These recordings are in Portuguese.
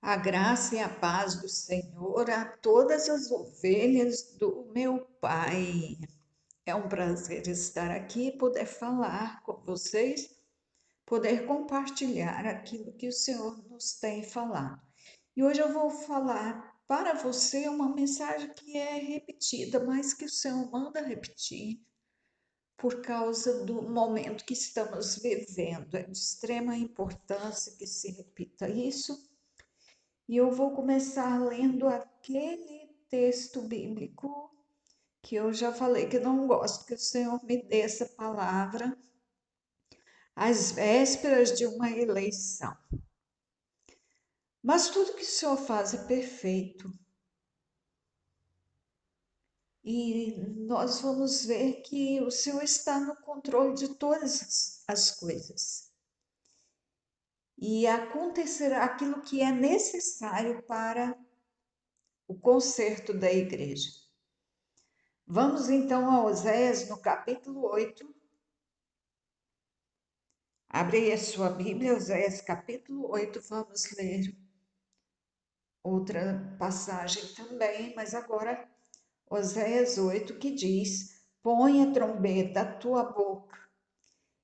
A graça e a paz do Senhor a todas as ovelhas do meu Pai. É um prazer estar aqui e poder falar com vocês, poder compartilhar aquilo que o Senhor nos tem falado. E hoje eu vou falar para você uma mensagem que é repetida, mas que o Senhor manda repetir por causa do momento que estamos vivendo. É de extrema importância que se repita isso. E eu vou começar lendo aquele texto bíblico que eu já falei que não gosto que o Senhor me dê essa palavra às vésperas de uma eleição. Mas tudo que o Senhor faz é perfeito. E nós vamos ver que o Senhor está no controle de todas as coisas. E acontecerá aquilo que é necessário para o conserto da igreja. Vamos então a Oséias no capítulo 8. Abre aí a sua Bíblia, Oséias capítulo 8, vamos ler outra passagem também, mas agora Oséias 8, que diz: Põe a trombeta à tua boca.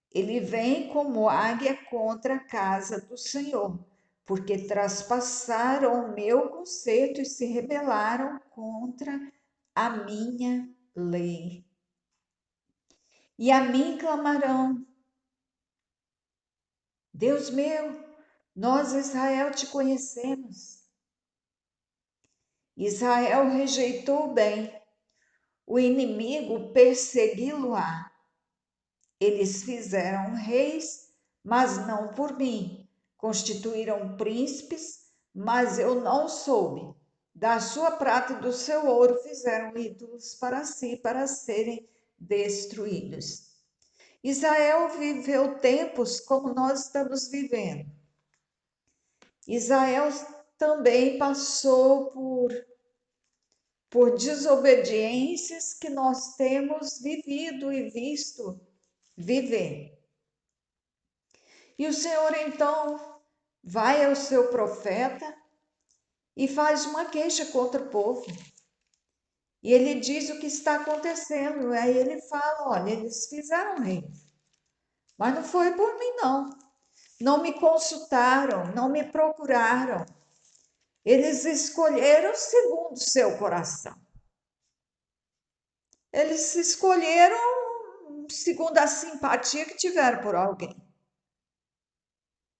Ele vem como águia contra a casa do Senhor, porque traspassaram o meu concerto e se rebelaram contra a minha lei. E a mim clamarão: Deus meu, nós, Israel, te conhecemos. Israel rejeitou o bem, o inimigo persegui-lo-á. Eles fizeram reis, mas não por mim. Constituíram príncipes, mas eu não soube. Da sua prata e do seu ouro fizeram ídolos para si, para serem destruídos. Israel viveu tempos como nós estamos vivendo. Israel também passou por desobediências que nós temos vivido e visto viver. E o Senhor então vai ao seu profeta e faz uma queixa contra o povo. E ele diz o que está acontecendo. Aí ele fala: olha, eles fizeram rei, mas não foi por mim, não. Não me consultaram, não me procuraram. Eles escolheram segundo seu coração. Eles escolheram segundo a simpatia que tiveram por alguém.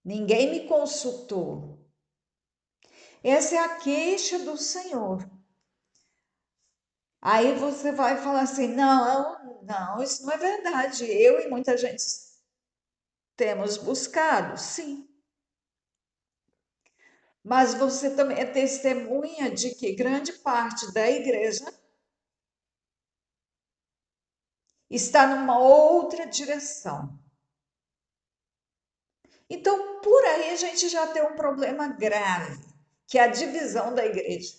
Ninguém me consultou. Essa é a queixa do Senhor. Aí você vai falar assim: não, isso não é verdade. Eu e muita gente temos buscado, sim. Mas você também é testemunha de que grande parte da igreja está numa outra direção. Então, por aí a gente já tem um problema grave, que é a divisão da igreja.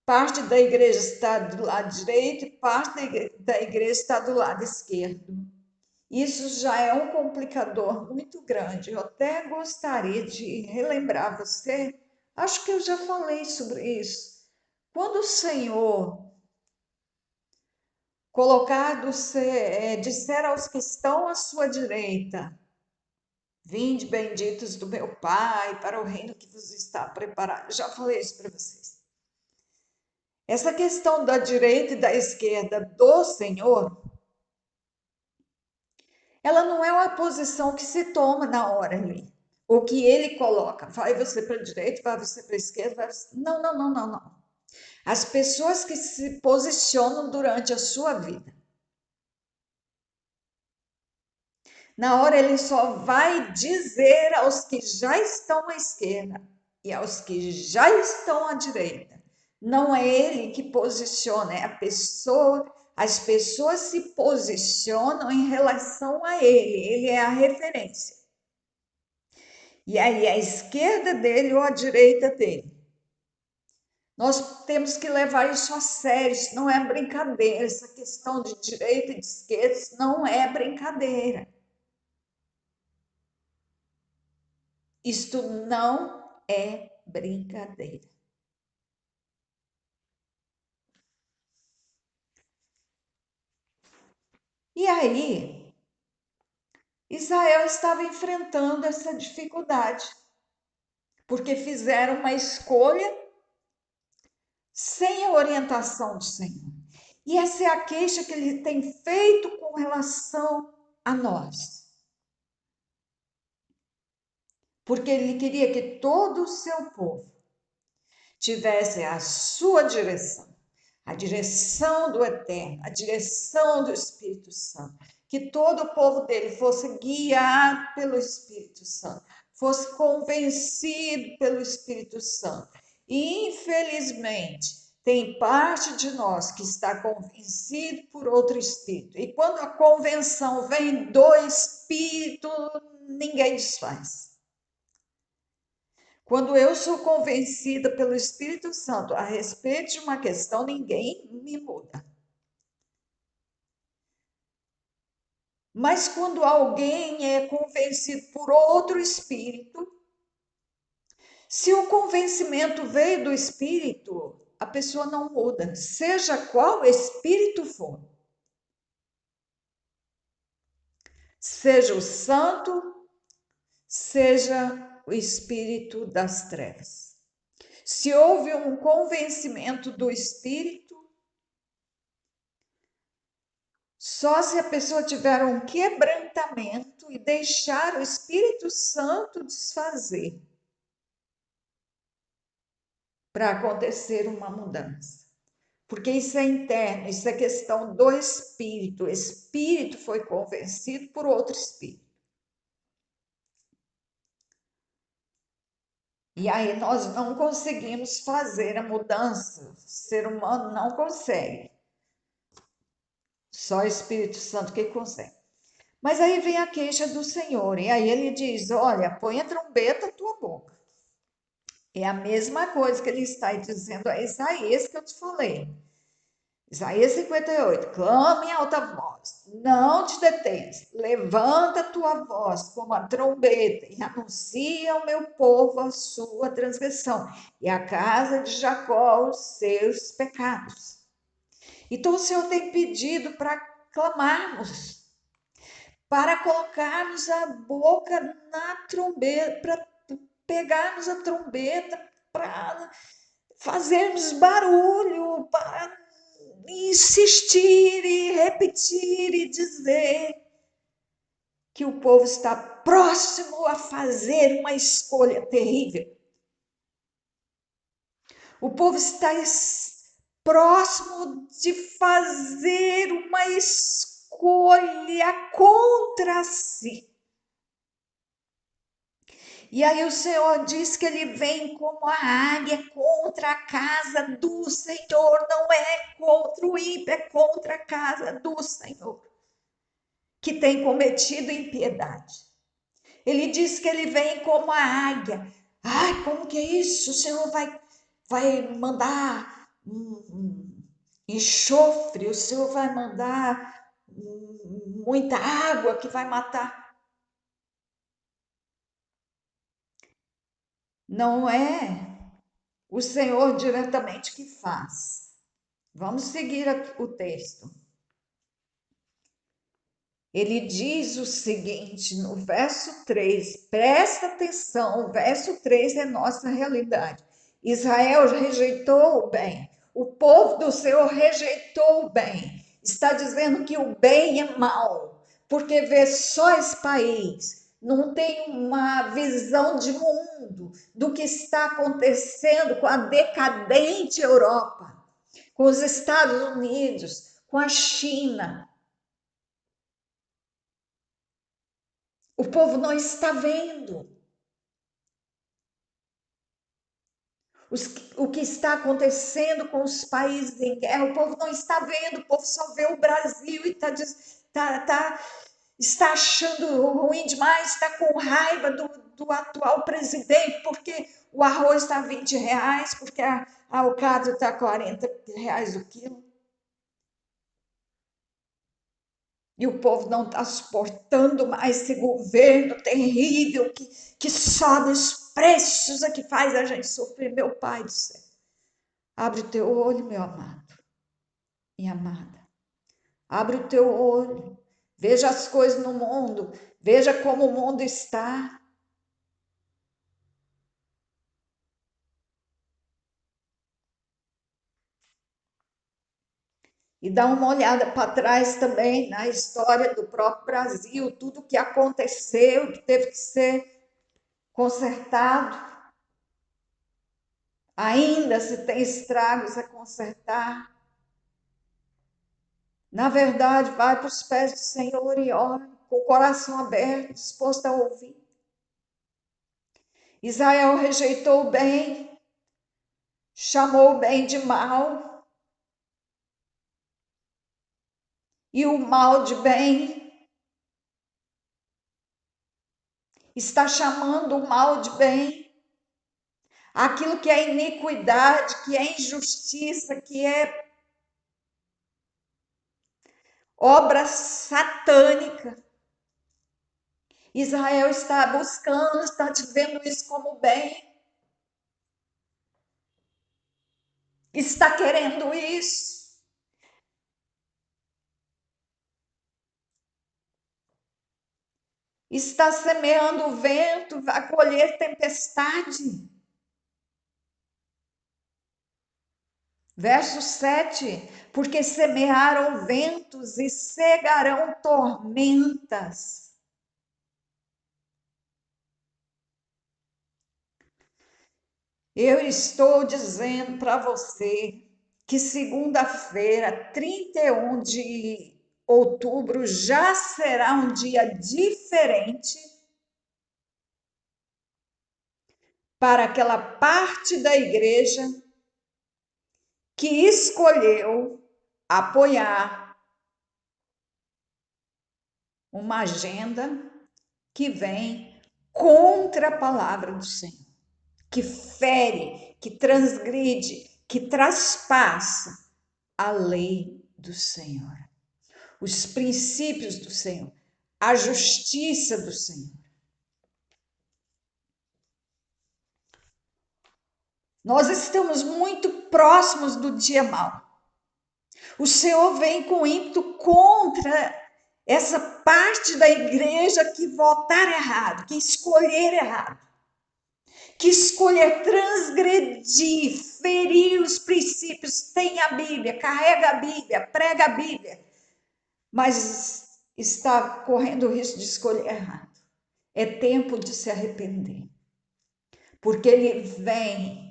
Parte da igreja está do lado direito e parte da igreja está do lado esquerdo. Isso já é um complicador muito grande. Eu até gostaria de relembrar você, acho que eu já falei sobre isso. Quando o Senhor disser aos que estão à sua direita: Vinde, benditos do meu Pai, para o reino que vos está preparado. Já falei isso para vocês. Essa questão da direita e da esquerda do Senhor, ela não é uma posição que se toma na hora ali. O que ele coloca, vai você para a direita, vai você para a esquerda, vai você... Não. As pessoas que se posicionam durante a sua vida, na hora ele só vai dizer aos que já estão à esquerda e aos que já estão à direita. Não é ele que posiciona, é a pessoa. As pessoas se posicionam em relação a ele é a referência. E aí a esquerda dele ou a direita dele. Nós temos que levar isso a sério, isso não é brincadeira, essa questão de direita e de esquerda, isso não é brincadeira. Isto não é brincadeira. E aí, Israel estava enfrentando essa dificuldade, porque fizeram uma escolha sem a orientação do Senhor. E essa é a queixa que ele tem feito com relação a nós. Porque ele queria que todo o seu povo tivesse a sua direção, a direção do Eterno, a direção do Espírito Santo, que todo o povo dele fosse guiado pelo Espírito Santo, fosse convencido pelo Espírito Santo. E, infelizmente, tem parte de nós que está convencido por outro espírito. E quando a convenção vem do Espírito, ninguém desfaz. Quando eu sou convencida pelo Espírito Santo a respeito de uma questão, ninguém me muda. Mas quando alguém é convencido por outro espírito, se o convencimento veio do espírito, a pessoa não muda, seja qual espírito for. Seja o santo, seja o espírito das trevas. Se houve um convencimento do espírito, só se a pessoa tiver um quebrantamento e deixar o Espírito Santo desfazer para acontecer uma mudança. Porque isso é interno, isso é questão do espírito. O espírito foi convencido por outro espírito. E aí nós não conseguimos fazer a mudança. O ser humano não consegue. Só o Espírito Santo que consegue. Mas aí vem a queixa do Senhor. E aí ele diz: olha, põe a trombeta na tua boca. É a mesma coisa que ele está dizendo a Isaías que eu te falei. Isaías 58, clama em alta voz, não te detenhas, levanta a tua voz como a trombeta e anuncia ao meu povo a sua transgressão e à casa de Jacó os seus pecados. Então o Senhor tem pedido para clamarmos, para colocarmos a boca na trombeta, para pegarmos a trombeta, para fazermos barulho, para insistir e repetir e dizer que o povo está próximo a fazer uma escolha terrível. O povo está próximo de fazer uma escolha contra si. E aí o Senhor diz que ele vem como a águia contra a casa do Senhor, não é contra o ímpio, é contra a casa do Senhor, que tem cometido impiedade. Ele diz que ele vem como a águia. Ai, como que é isso? O Senhor vai mandar enxofre, o Senhor vai mandar muita água que vai matar. Não é o Senhor diretamente que faz. Vamos seguir o texto. Ele diz o seguinte no verso 3, presta atenção, o verso 3 é nossa realidade. Israel rejeitou o bem, o povo do Senhor rejeitou o bem. Está dizendo que o bem é mal, porque vê só esse país, não tem uma visão de mundo do que está acontecendo com a decadente Europa, com os Estados Unidos, com a China. O povo não está vendo o que está acontecendo com os países em guerra. O povo não está vendo, o povo só vê o Brasil e está achando ruim demais, está com raiva do atual presidente, porque o arroz está R$ 20, porque a alcatra está R$ 40 o quilo. E o povo não está suportando mais esse governo terrível que só preciosa que faz a gente sofrer, meu Pai do céu. Abre o teu olho, meu amado, minha amada. Abre o teu olho. Veja as coisas no mundo. Veja como o mundo está. E dá uma olhada para trás também na história do próprio Brasil, tudo que aconteceu, que teve que ser consertado. Ainda se tem estragos a consertar. Na verdade, vai para os pés do Senhor e ora, com o coração aberto, disposto a ouvir. Israel rejeitou o bem, chamou o bem de mal, e o mal de bem. Está chamando o mal de bem. Aquilo que é iniquidade, que é injustiça, que é obra satânica. Israel está buscando, está vendo isso como bem. Está querendo isso. Está semeando o vento, vai colher tempestade. Verso 7, porque semearam ventos e cegarão tormentas. Eu estou dizendo para você que segunda-feira, 31 de outubro, já será um dia diferente para aquela parte da igreja que escolheu apoiar uma agenda que vem contra a palavra do Senhor, que fere, que transgride, que traspassa a lei do Senhor, os princípios do Senhor, a justiça do Senhor. Nós estamos muito próximos do dia mau. O Senhor vem com ímpeto contra essa parte da igreja que votar errado, que escolher errado, que escolher transgredir, ferir os princípios, tem a Bíblia, carrega a Bíblia, prega a Bíblia, mas está correndo o risco de escolher errado. É tempo de se arrepender, porque ele vem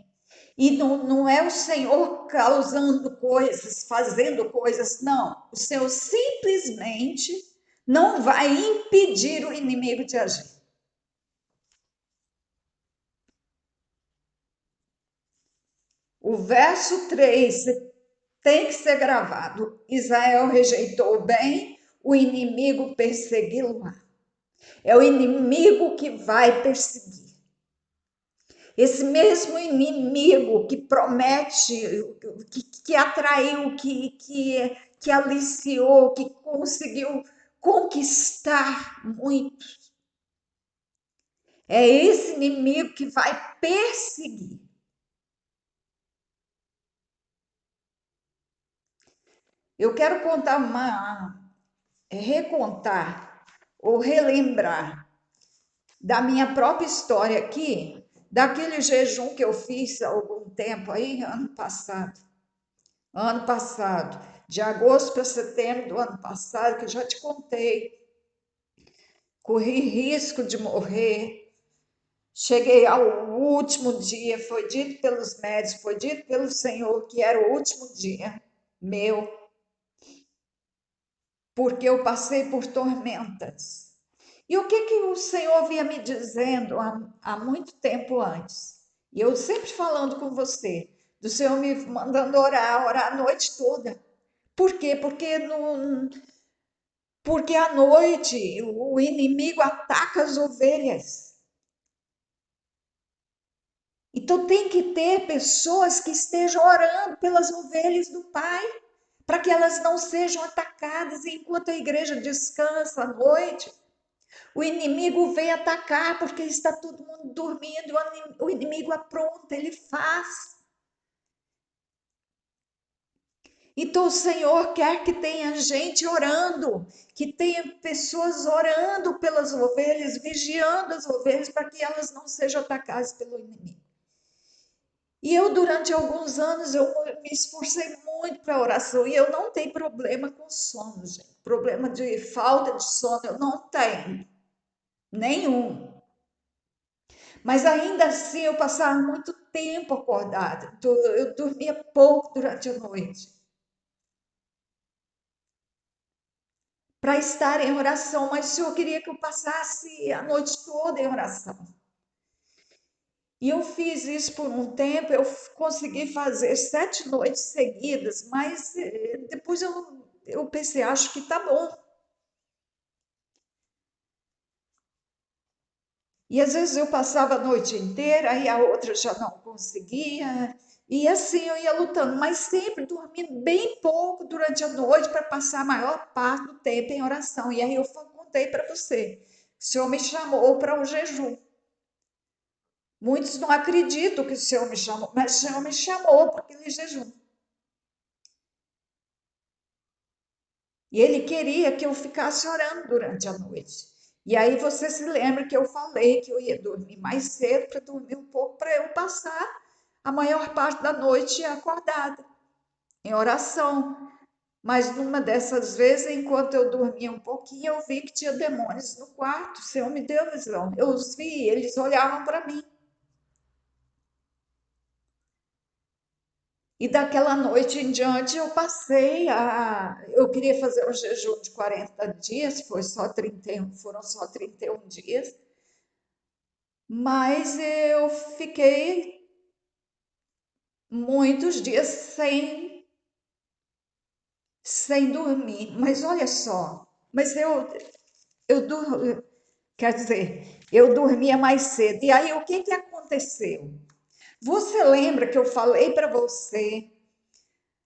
e não é o Senhor causando coisas, fazendo coisas, não. O Senhor simplesmente não vai impedir o inimigo de agir. O verso 3 tem que ser gravado. Israel rejeitou o bem, o inimigo perseguiu-a. É o inimigo que vai perseguir. Esse mesmo inimigo que promete, que atraiu, que aliciou, que conseguiu conquistar muitos. É esse inimigo que vai perseguir. Eu quero recontar ou relembrar da minha própria história aqui, daquele jejum que eu fiz há algum tempo aí, ano passado, de agosto para setembro do ano passado, que eu já te contei, corri risco de morrer, cheguei ao último dia, foi dito pelos médicos, foi dito pelo Senhor que era o último dia meu, porque eu passei por tormentas. E o que o Senhor vinha me dizendo há muito tempo antes? E eu sempre falando com você, do Senhor me mandando orar a noite toda. Por quê? Porque à noite o inimigo ataca as ovelhas. Então tem que ter pessoas que estejam orando pelas ovelhas do Pai, para que elas não sejam atacadas enquanto a igreja descansa à noite. O inimigo vem atacar porque está todo mundo dormindo, o inimigo apronta, ele faz. Então o Senhor quer que tenha gente orando, que tenha pessoas orando pelas ovelhas, vigiando as ovelhas para que elas não sejam atacadas pelo inimigo. E eu, durante alguns anos, eu me esforcei muito para a oração e eu não tenho problema com sono, gente. Problema de falta de sono eu não tenho, nenhum. Mas ainda assim eu passava muito tempo acordada, eu dormia pouco durante a noite. Para estar em oração, mas o Senhor queria que eu passasse a noite toda em oração. E eu fiz isso por um tempo, eu consegui fazer 7 noites seguidas, mas depois eu pensei, acho que tá bom. E às vezes eu passava a noite inteira e a outra já não conseguia. E assim eu ia lutando, mas sempre dormindo bem pouco durante a noite para passar a maior parte do tempo em oração. E aí eu contei para você, o Senhor me chamou para um jejum. Muitos não acreditam que o Senhor me chamou, mas o Senhor me chamou para aquele jejum. E Ele queria que eu ficasse orando durante a noite. E aí você se lembra que eu falei que eu ia dormir mais cedo para dormir um pouco, para eu passar a maior parte da noite acordada, em oração. Mas numa dessas vezes, enquanto eu dormia um pouquinho, eu vi que tinha demônios no quarto. O Senhor me deu visão. Eu os vi, eles olhavam para mim. E daquela noite em diante eu passei a. Eu queria fazer um jejum de 40 dias, foram só 31 dias, mas eu fiquei muitos dias sem dormir. Mas olha só, mas eu quer dizer, eu dormia mais cedo. E aí o que que aconteceu? Você lembra que eu falei para você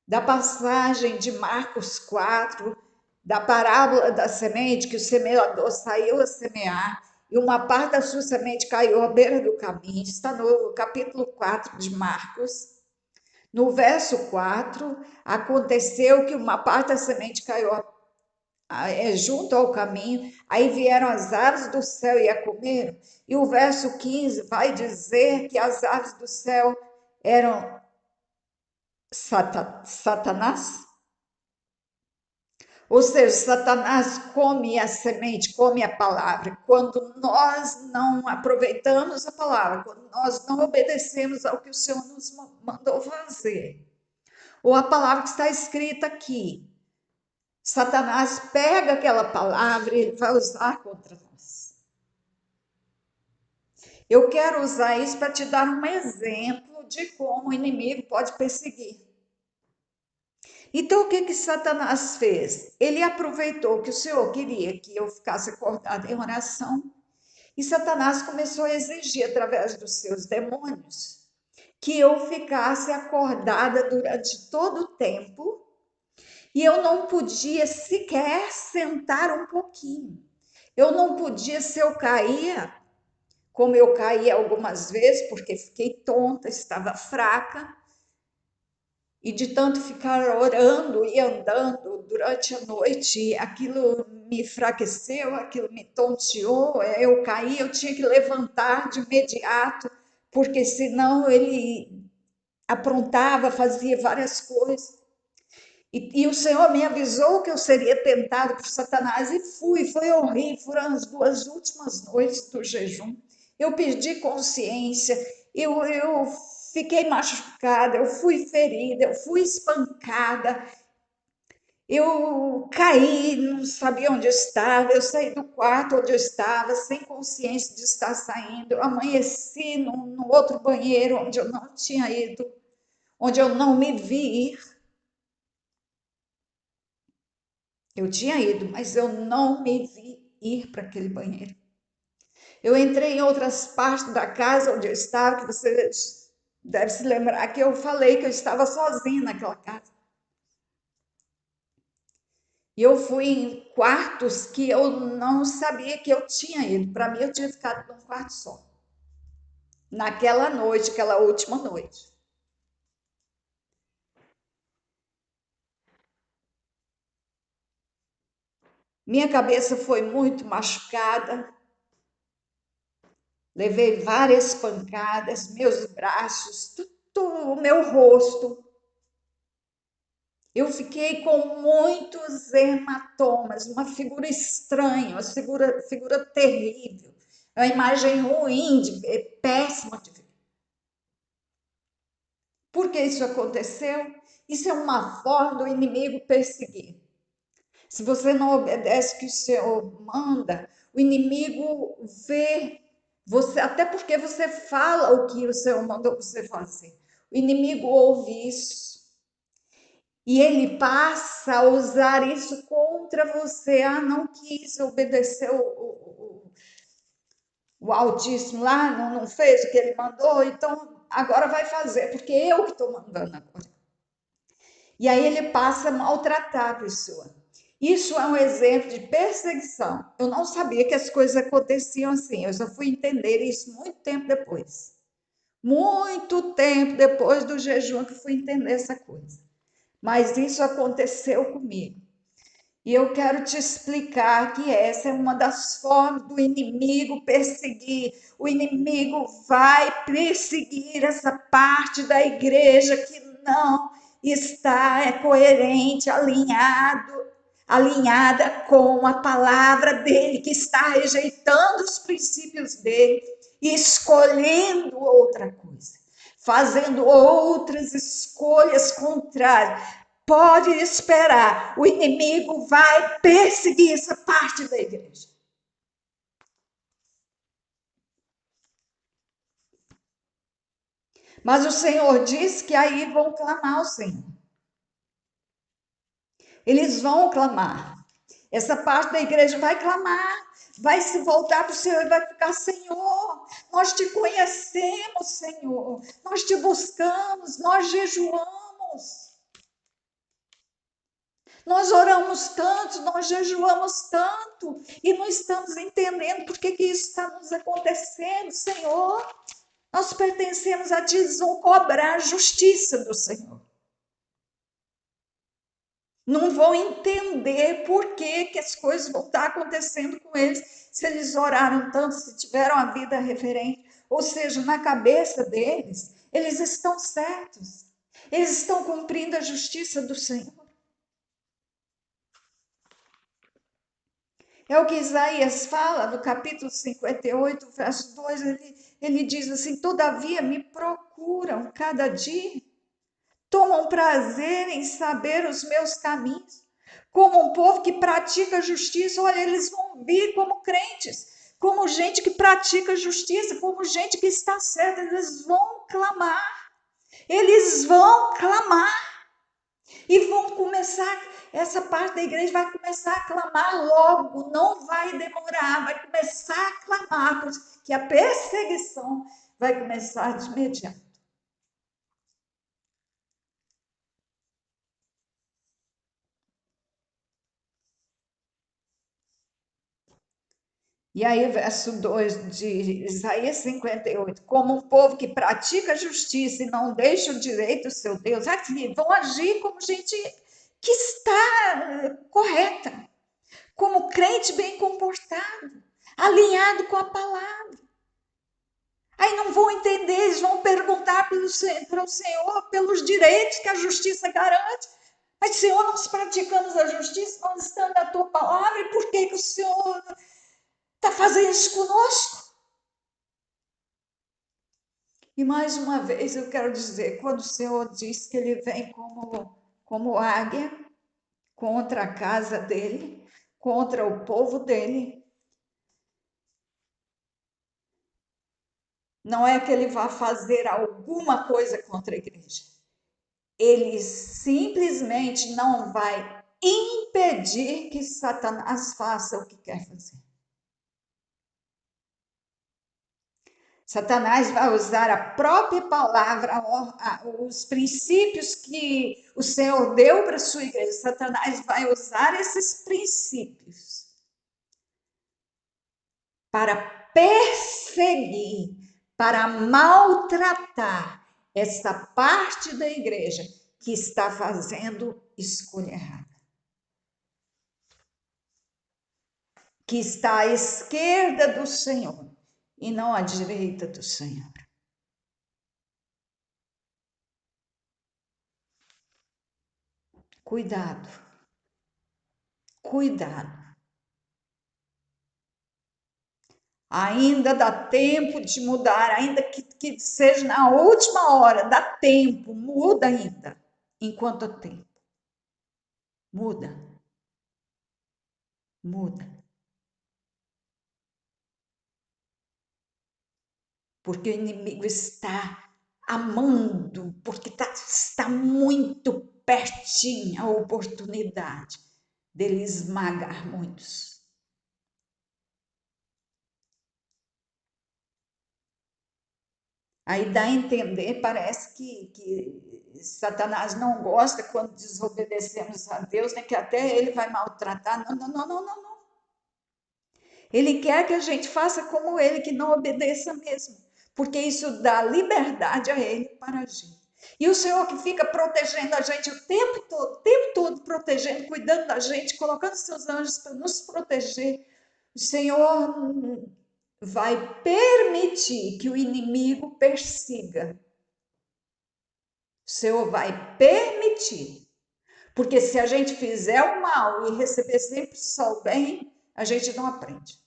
da passagem de Marcos 4, da parábola da semente, que o semeador saiu a semear e uma parte da sua semente caiu à beira do caminho? Está no capítulo 4 de Marcos. No verso 4, aconteceu que uma parte da semente caiu junto ao caminho, aí vieram as aves do céu e a comeram. E o verso 15 vai dizer que as aves do céu eram Satanás. Ou seja, Satanás come a semente, come a palavra. Quando nós não aproveitamos a palavra, quando nós não obedecemos ao que o Senhor nos mandou fazer, ou a palavra que está escrita aqui, Satanás pega aquela palavra e ele vai usar contra nós. Eu quero usar isso para te dar um exemplo de como o inimigo pode perseguir. Então, o que que Satanás fez? Ele aproveitou que o Senhor queria que eu ficasse acordada em oração, e Satanás começou a exigir, através dos seus demônios, que eu ficasse acordada durante todo o tempo, e eu não podia sequer sentar um pouquinho. Eu não podia, se eu caía, como eu caí algumas vezes, porque fiquei tonta, estava fraca, e de tanto ficar orando e andando durante a noite, aquilo me enfraqueceu, aquilo me tonteou, eu caí, eu tinha que levantar de imediato, porque senão ele aprontava, fazia várias coisas. E o Senhor me avisou que eu seria tentado por Satanás e foi horrível, foram as 2 últimas noites do jejum. Eu perdi consciência, eu fiquei machucada, eu fui ferida, eu fui espancada, eu caí, não sabia onde eu estava, eu saí do quarto onde eu estava, sem consciência de estar saindo, eu amanheci no outro banheiro onde eu não tinha ido, onde eu não me vi ir. Eu tinha ido, mas eu não me vi ir para aquele banheiro. Eu entrei em outras partes da casa onde eu estava, que você deve se lembrar que eu falei que eu estava sozinha naquela casa. E eu fui em quartos que eu não sabia que eu tinha ido. Para mim, eu tinha ficado num quarto só. Naquela noite, aquela última noite. Minha cabeça foi muito machucada, levei várias pancadas, meus braços, tudo, o meu rosto. Eu fiquei com muitos hematomas, uma figura estranha, uma figura terrível, uma imagem ruim de ver, péssima de ver. Por que isso aconteceu? Isso é uma forma do inimigo perseguir. Se você não obedece o que o Senhor manda, o inimigo vê você, até porque você fala o que o Senhor mandou você fazer. O inimigo ouve isso e ele passa a usar isso contra você. Ah, não quis obedecer o Altíssimo lá, não fez o que ele mandou, então agora vai fazer, porque eu que estou mandando agora. E aí ele passa a maltratar a pessoa. Isso é um exemplo de perseguição. Eu não sabia que as coisas aconteciam assim, eu só fui entender isso muito tempo depois. Muito tempo depois do jejum que fui entender essa coisa. Mas isso aconteceu comigo. E eu quero te explicar que essa é uma das formas do inimigo perseguir. O inimigo vai perseguir essa parte da igreja que não está coerente, alinhada com a palavra dele, que está rejeitando os princípios dele e escolhendo outra coisa, fazendo outras escolhas contrárias. Pode esperar, o inimigo vai perseguir essa parte da igreja. Mas o Senhor diz que aí vão clamar ao Senhor. Eles vão clamar. Essa parte da igreja vai clamar, vai se voltar para o Senhor e vai ficar: Senhor, nós te conhecemos, Senhor, nós te buscamos, nós jejuamos. Nós oramos tanto, nós jejuamos tanto e não estamos entendendo por que isso está nos acontecendo, Senhor. Nós pertencemos a ti, eles vão cobrar a justiça do Senhor. Não vão entender por que as coisas vão estar acontecendo com eles, se eles oraram tanto, se tiveram a vida referente. Ou seja, na cabeça deles, eles estão certos. Eles estão cumprindo a justiça do Senhor. É o que Isaías fala no capítulo 58, verso 2, ele diz assim: todavia me procuram cada dia, tomam prazer em saber os meus caminhos, como um povo que pratica justiça. Olha, eles vão vir como crentes, como gente que pratica justiça, como gente que está certa, eles vão clamar e vão começar, essa parte da igreja vai começar a clamar logo, não vai demorar, vai começar a clamar, porque a perseguição vai começar de imediato. E aí, verso 2 de Isaías 58, como um povo que pratica justiça e não deixa o direito do seu Deus, aqui vão agir como gente que está correta, como crente bem comportado, alinhado com a palavra. Aí não vão entender, eles vão perguntar para o Senhor pelos direitos que a justiça garante. Mas, Senhor, nós praticamos a justiça, nós estamos na tua palavra, e por que o Senhor está fazendo isso conosco? E mais uma vez eu quero dizer, quando o Senhor diz que ele vem como águia contra a casa dele, contra o povo dele, não é que ele vá fazer alguma coisa contra a igreja. Ele simplesmente não vai impedir que Satanás faça o que quer fazer. Satanás vai usar a própria palavra, os princípios que o Senhor deu para a sua igreja. Satanás vai usar esses princípios para perseguir, para maltratar essa parte da igreja que está fazendo escolha errada, que está à esquerda do Senhor e não à direita do Senhor. Cuidado, cuidado. Ainda dá tempo de mudar, ainda que seja na última hora, dá tempo, muda ainda, enquanto há tempo. Muda, muda. Porque o inimigo está amando, porque está muito pertinho a oportunidade dele esmagar muitos. Aí dá a entender, parece que Satanás não gosta quando desobedecemos a Deus, né? Que até ele vai maltratar. Não, não, não, não, não, não. Ele quer que a gente faça como ele, que não obedeça mesmo, porque isso dá liberdade a ele para agir. E o Senhor que fica protegendo a gente o tempo todo protegendo, cuidando da gente, colocando seus anjos para nos proteger, o Senhor vai permitir que o inimigo persiga. O Senhor vai permitir. Porque se a gente fizer o mal e receber sempre só o bem, a gente não aprende.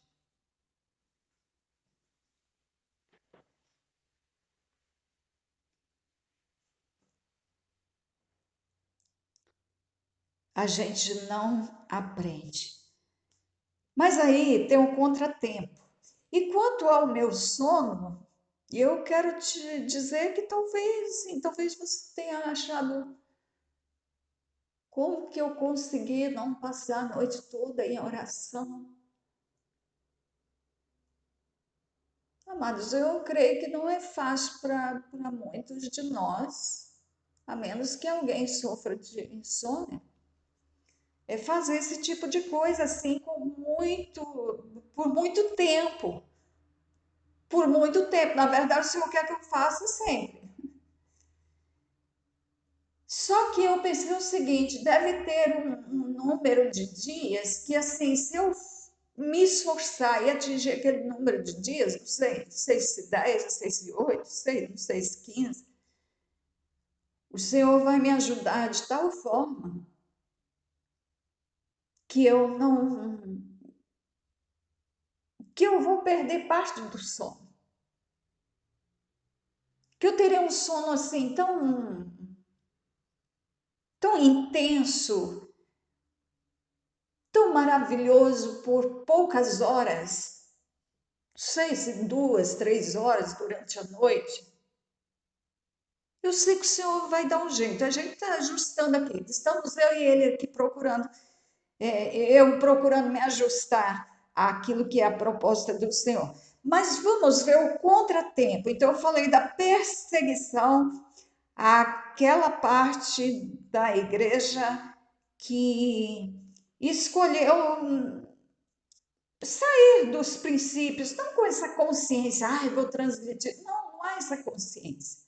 A gente não aprende. Mas aí tem um contratempo. E quanto ao meu sono, eu quero te dizer que talvez você tenha achado como que eu consegui não passar a noite toda em oração. Amados, eu creio que não é fácil para muitos de nós, a menos que alguém sofra de insônia, é fazer esse tipo de coisa assim por muito tempo. Por muito tempo. Na verdade, o Senhor quer que eu faça sempre. Só que eu pensei o seguinte: deve ter um número de dias que, assim, se eu me esforçar e atingir aquele número de dias, não sei se 10, não sei se 8, não sei se 15, o Senhor vai me ajudar de tal forma que eu não. Que eu vou perder parte do sono. Que eu terei um sono assim tão intenso, tão maravilhoso por poucas horas, não sei se 2, 3 horas durante a noite. Eu sei que o Senhor vai dar um jeito. A gente está ajustando aqui. Estamos eu e ele aqui procurando, eu procurando me ajustar àquilo que é a proposta do Senhor. Mas vamos ver o contratempo. Então, eu falei da perseguição àquela parte da igreja que escolheu sair dos princípios, não com essa consciência, vou transgredir. Não, não há essa consciência.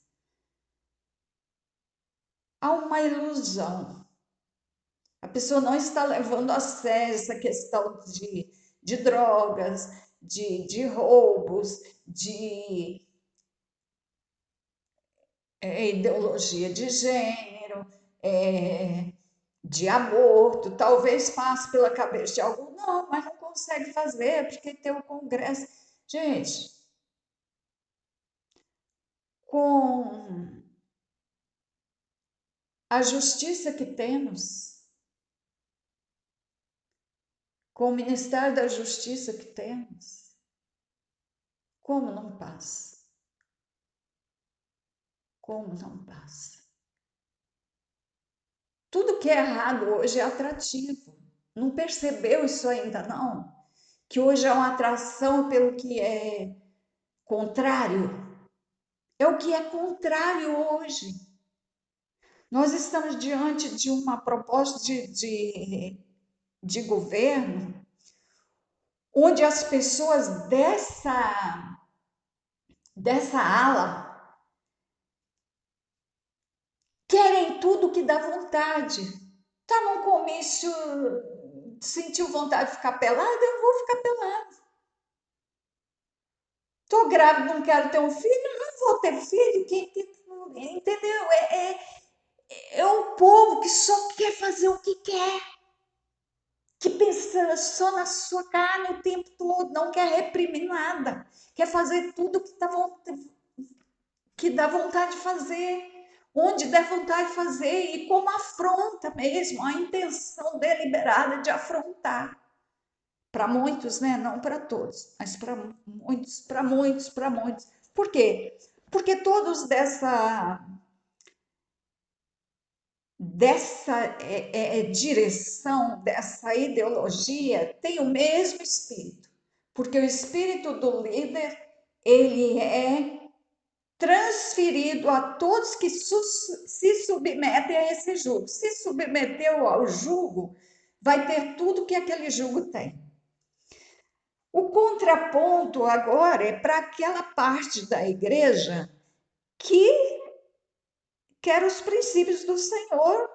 Há uma ilusão. A pessoa não está levando a sério essa questão de drogas, de roubos, de ideologia de gênero, de aborto. Talvez passe pela cabeça de algum, não, mas não consegue fazer porque tem o Congresso. Gente, com a justiça que temos, com o Ministério da Justiça que temos, como não passa? Como não passa? Tudo que é errado hoje é atrativo. Não percebeu isso ainda não? Que hoje é uma atração pelo que é contrário. É o que é contrário hoje. Nós estamos diante de uma proposta de governo onde as pessoas dessa ala querem tudo que dá vontade. Tá num comício, sentiu vontade de ficar pelada, eu vou ficar pelada. Tô grávida, não quero ter um filho, não vou ter filho. Entendeu? É o povo que só quer fazer o que quer, que pensa só na sua carne o tempo todo, não quer reprimir nada, quer fazer tudo que dá vontade de fazer, onde der vontade de fazer e como afronta mesmo, a intenção deliberada de afrontar. Para muitos, né? Não para todos, mas para muitos, para muitos, para muitos. Por quê? Porque todos dessa direção, dessa ideologia, têm o mesmo espírito. Porque o espírito do líder, ele é transferido a todos que se submetem a esse jugo. Se submeteu ao jugo, vai ter tudo que aquele jugo tem. O contraponto agora é para aquela parte da igreja que quer os princípios do Senhor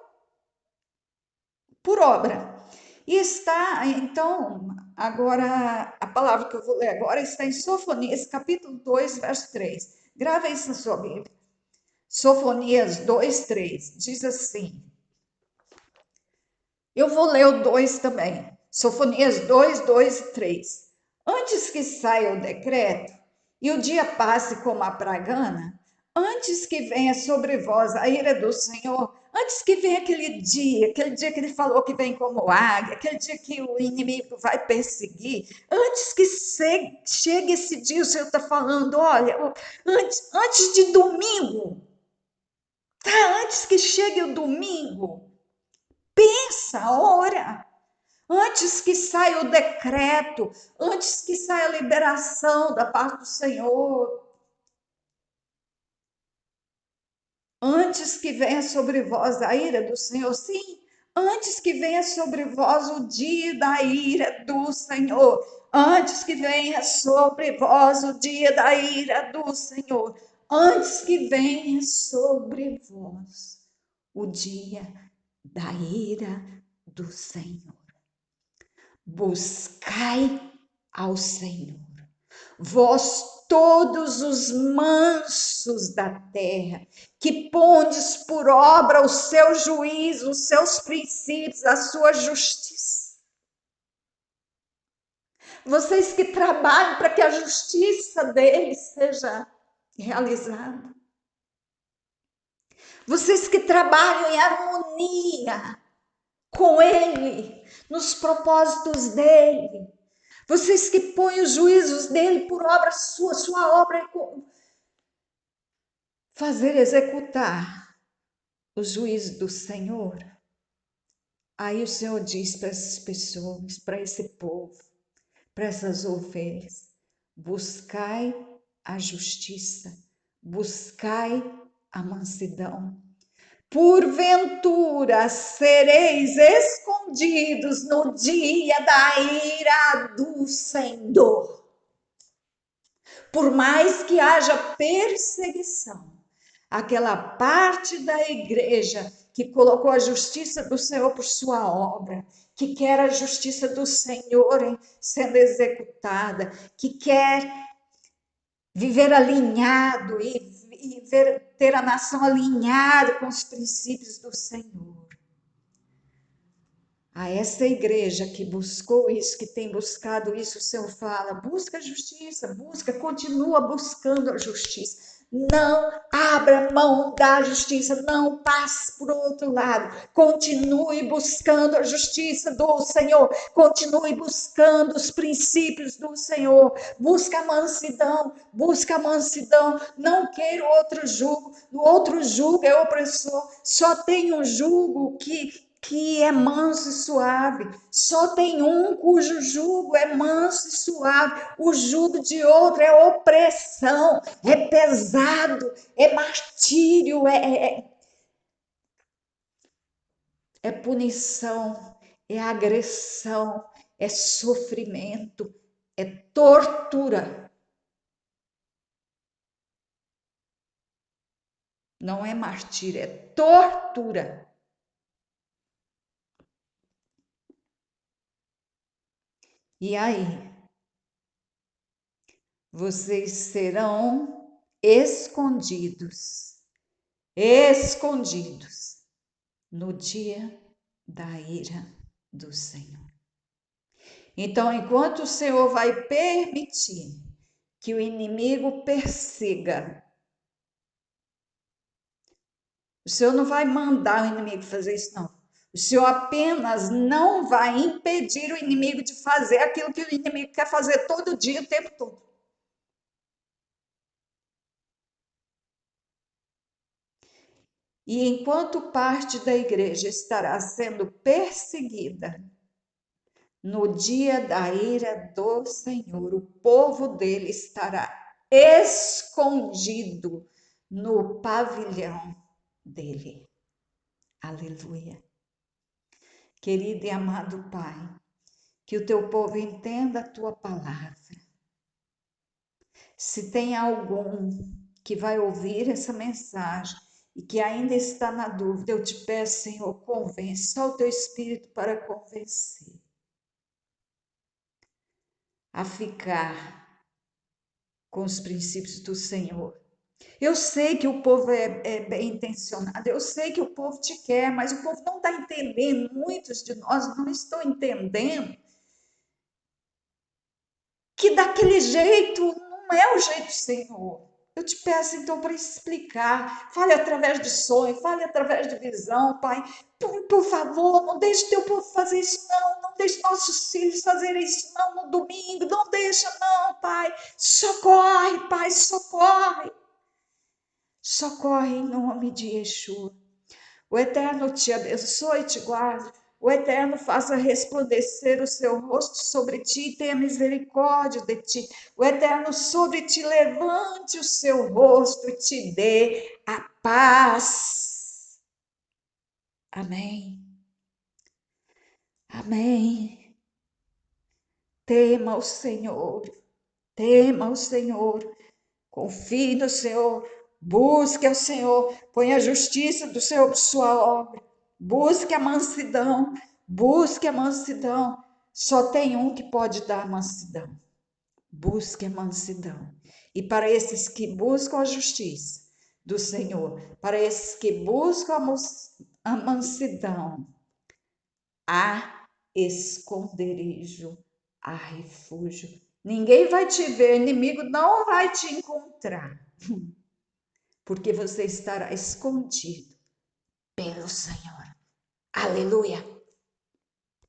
por obra. E está, então, agora, a palavra que eu vou ler agora está em Sofonias, capítulo 2, verso 3. Grava isso na sua Bíblia. Sofonias 2, 3. Diz assim. Eu vou ler o 2 também. Sofonias 2, 2 e 3. Antes que saia o decreto e o dia passe como a pragana, antes que venha sobre vós a ira do Senhor, antes que venha aquele dia que ele falou que vem como águia, aquele dia que o inimigo vai perseguir, antes que chegue esse dia, o Senhor está falando, olha, antes de domingo, tá? Antes que chegue o domingo, pensa, ora, antes que saia o decreto, antes que saia a liberação da parte do Senhor, antes que venha sobre vós a ira do Senhor, sim, antes que venha sobre vós o dia da ira do Senhor, antes que venha sobre vós o dia da ira do Senhor, antes que venha sobre vós o dia da ira do Senhor. Buscai ao Senhor, vós todos os mansos da terra, que pondes por obra o seu juízo, os seus princípios, a sua justiça. Vocês que trabalham para que a justiça deles seja realizada. Vocês que trabalham em harmonia com Ele, nos propósitos dEle. Vocês que põem os juízos dEle por obra sua obra é fazer executar os juízos do Senhor. Aí o Senhor diz para essas pessoas, para esse povo, para essas ovelhas, buscai a justiça, buscai a mansidão. Porventura sereis escondidos no dia da ira do Senhor. Por mais que haja perseguição, aquela parte da igreja que colocou a justiça do Senhor por sua obra, que quer a justiça do Senhor sendo executada, que quer viver alinhado e ter a nação alinhada com os princípios do Senhor. A essa igreja que buscou isso, que tem buscado isso, o Senhor fala, busca a justiça, continua buscando a justiça. Não abra mão da justiça, não passe por outro lado. Continue buscando a justiça do Senhor, continue buscando os princípios do Senhor. Busca a mansidão, não queira outro jugo. O outro jugo é opressor, só tem um jugo que que é manso e suave. Só tem um cujo jugo é manso e suave. O jugo de outro é opressão, é pesado, é martírio, é punição, é agressão, é sofrimento, é tortura. Não é martírio, é tortura. E aí, vocês serão escondidos no dia da ira do Senhor. Então, enquanto o Senhor vai permitir que o inimigo persiga, o Senhor não vai mandar o inimigo fazer isso, não. O Senhor apenas não vai impedir o inimigo de fazer aquilo que o inimigo quer fazer todo dia, o tempo todo. E enquanto parte da igreja estará sendo perseguida, no dia da ira do Senhor, o povo dele estará escondido no pavilhão dele. Aleluia. Querido e amado Pai, que o teu povo entenda a tua palavra. Se tem algum que vai ouvir essa mensagem e que ainda está na dúvida, eu te peço, Senhor, convence, só o teu Espírito para convencer a ficar com os princípios do Senhor. Eu sei que o povo é bem intencionado, eu sei que o povo te quer, mas o povo não está entendendo, muitos de nós não estão entendendo que daquele jeito não é o jeito do Senhor. Eu te peço então para explicar, fale através de sonho, fale através de visão, Pai. Por favor, não deixe teu povo fazer isso, não deixe nossos filhos fazerem isso, não, no domingo, não deixa, não, Pai. Socorre, Pai, socorre. Socorre em nome de Yeshua. O Eterno te abençoe e te guarde. O Eterno faça resplandecer o seu rosto sobre ti e tenha misericórdia de ti. O Eterno sobre ti levante o seu rosto e te dê a paz. Amém. Amém. Tema o Senhor. Tema o Senhor. Confie no Senhor. Busque ao Senhor. Ponha a justiça do Senhor por sua obra. Busque a mansidão. Busque a mansidão. Só tem um que pode dar a mansidão. Busque a mansidão. E para esses que buscam a justiça do Senhor, para esses que buscam a mansidão, há esconderijo, há refúgio. Ninguém vai te ver, inimigo não vai te encontrar, porque você estará escondido pelo Senhor. Aleluia!